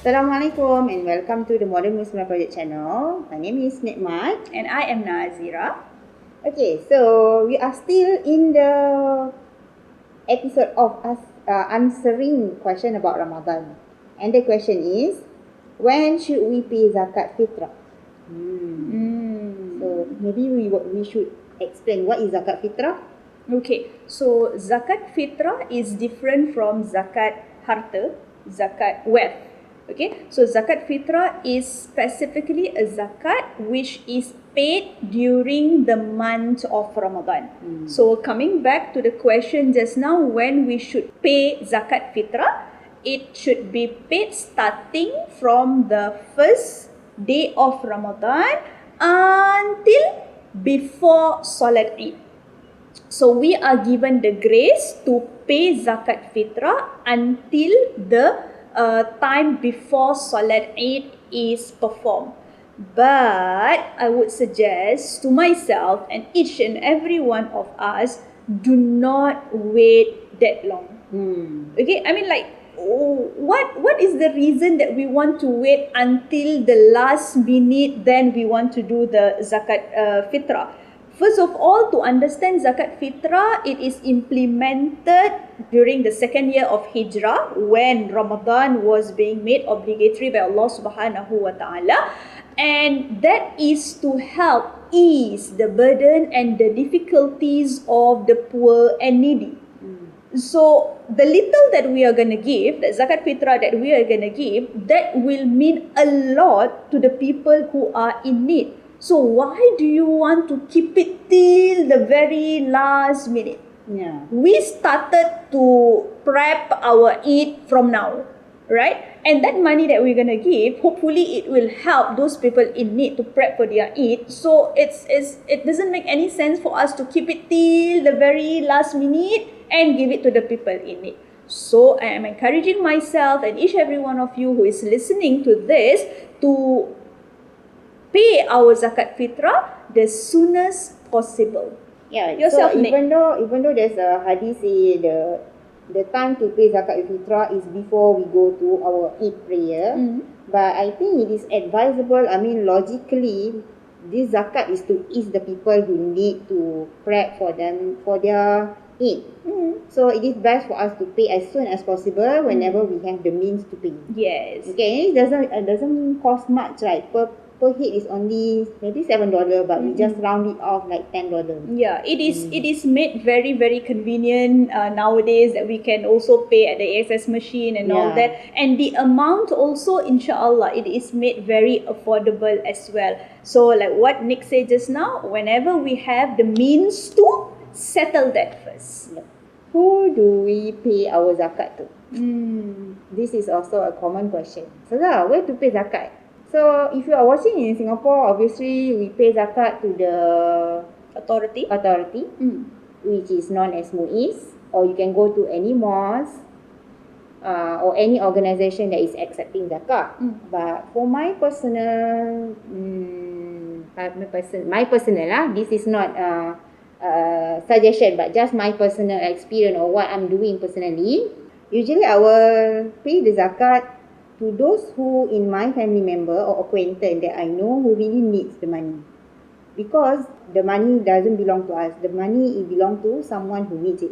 Assalamualaikum and welcome to the Modern Muslimah Project channel. My name is Nikmat. And I am Nazeerah. Okay, so we are still in the episode of us answering question about Ramadan. And the question is, when should we pay Zakat Fitrah? So maybe we should explain what is Zakat Fitrah. Okay, so Zakat Fitrah is different from Zakat Harta, Zakat Wealth. Okay, so Zakat Fitrah is specifically a zakat which is paid during the month of Ramadan. So coming back to the question just now, when we should pay Zakat Fitrah, it should be paid starting from the first day of Ramadan until before Salat Eid. So we are given the grace to pay Zakat Fitrah until the time before Salat Eid is performed. But I would suggest to myself and each and every one of us, do not wait that long. Okay, I mean what is the reason that we want to wait until the last minute then we want to do the Zakat Fitrah? First of all, to understand Zakat Fitrah, it is implemented during the second year of Hijrah when Ramadan was being made obligatory by Allah Subhanahu wa Ta'ala, and that is to help ease the burden and the difficulties of the poor and needy. So the little that we are going to give, the Zakat Fitrah that we are going to give, that will mean a lot to the people who are in need. So why do you want to keep it till the very last minute? Yeah. We started to prep our Eid from now, right? And that money that we're going to give, hopefully it will help those people in need to prep for their Eid. So it doesn't make any sense for us to keep it till the very last minute and give it to the people in need. So I am encouraging myself and each every one of you who is listening to this to pay our Zakat Fitrah the soonest possible. Yeah. Yourself, so Nick. even though there's a hadith say the time to pay Zakat Fitrah is before we go to our Eid prayer, but I think it is advisable. I mean, logically, this zakat is to ease the people who need to prep for their Eid. So it is best for us to pay as soon as possible whenever we have the means to pay. Yes. Okay, it doesn't cost much, right? Per head is only maybe $7, but we just round it off like $10. Yeah, it is made very, very convenient nowadays that we can also pay at the AXS machine and all that. And the amount also, inshallah, it is made very affordable as well. So like what Nick said just now, whenever we have the means to, settle that first. Who do we pay our zakat to? This is also a common question. So where to pay zakat? So if you are watching in Singapore, obviously we pay zakat to the Authority. which is known as MUIS, or you can go to any mosque or any organisation that is accepting zakat. But for my personal, this is not suggestion, but just my personal experience or what I'm doing personally. Usually I will pay the zakat to those who in my family member or acquaintance that I know who really needs the money. Because the money doesn't belong to us. The money it belongs to someone who needs it.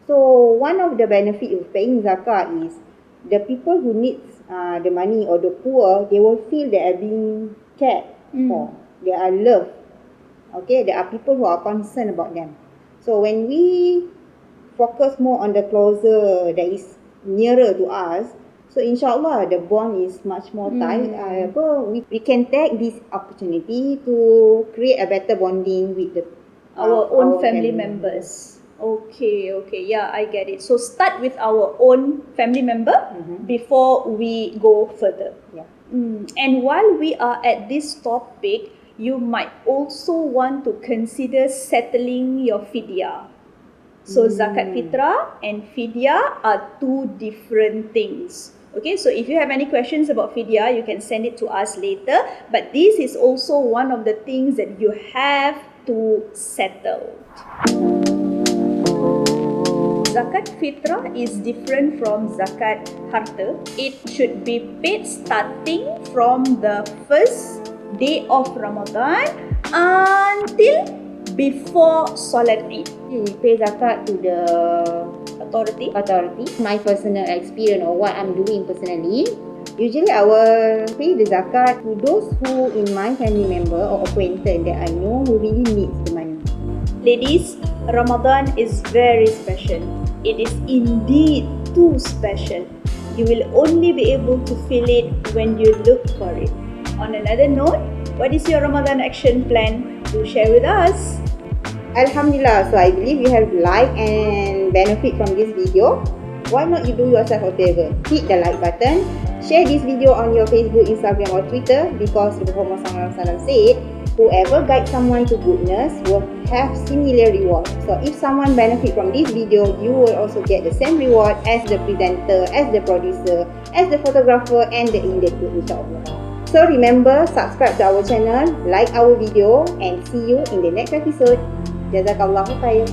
So one of the benefits of paying zakat is the people who needs the money or the poor, they will feel they are being cared for. They are loved. Okay, there are people who are concerned about them. So when we focus more on the closer that is nearer to us, so inshallah the bond is much more tight. We can take this opportunity to create a better bonding with our own family members. Okay, yeah, I get it. So start with our own family member before we go further. Yeah. And while we are at this topic, you might also want to consider settling your fidyah. So Zakat Fitrah and fidyah are two different things. Okay, so if you have any questions about fidyah, you can send it to us later. But this is also one of the things that you have to settle. Zakat Fitrah is different from Zakat Harta. It should be paid starting from the first day of Ramadan until before Solat Eid. You pay zakat to the Authority. My personal experience or what I'm doing personally, usually I will pay the zakat to those who in my family member or acquaintance that I know who really needs the money. Ladies, Ramadan is very special. It is indeed too special. You will only be able to feel it when you look for it. On another note, what is your Ramadan action plan? Do share with us. Alhamdulillah, so I believe you have liked and benefit from this video. Why not you do yourself a favor? Hit the like button, share this video on your Facebook, Instagram or Twitter, because the Prophet Muhammad said, whoever guides someone to goodness will have similar reward. So if someone benefit from this video, you will also get the same reward as the presenter, as the producer, as the photographer and the editor, insyaAllah. So remember, subscribe to our channel, like our video and see you in the next episode. Jazakallahu khair.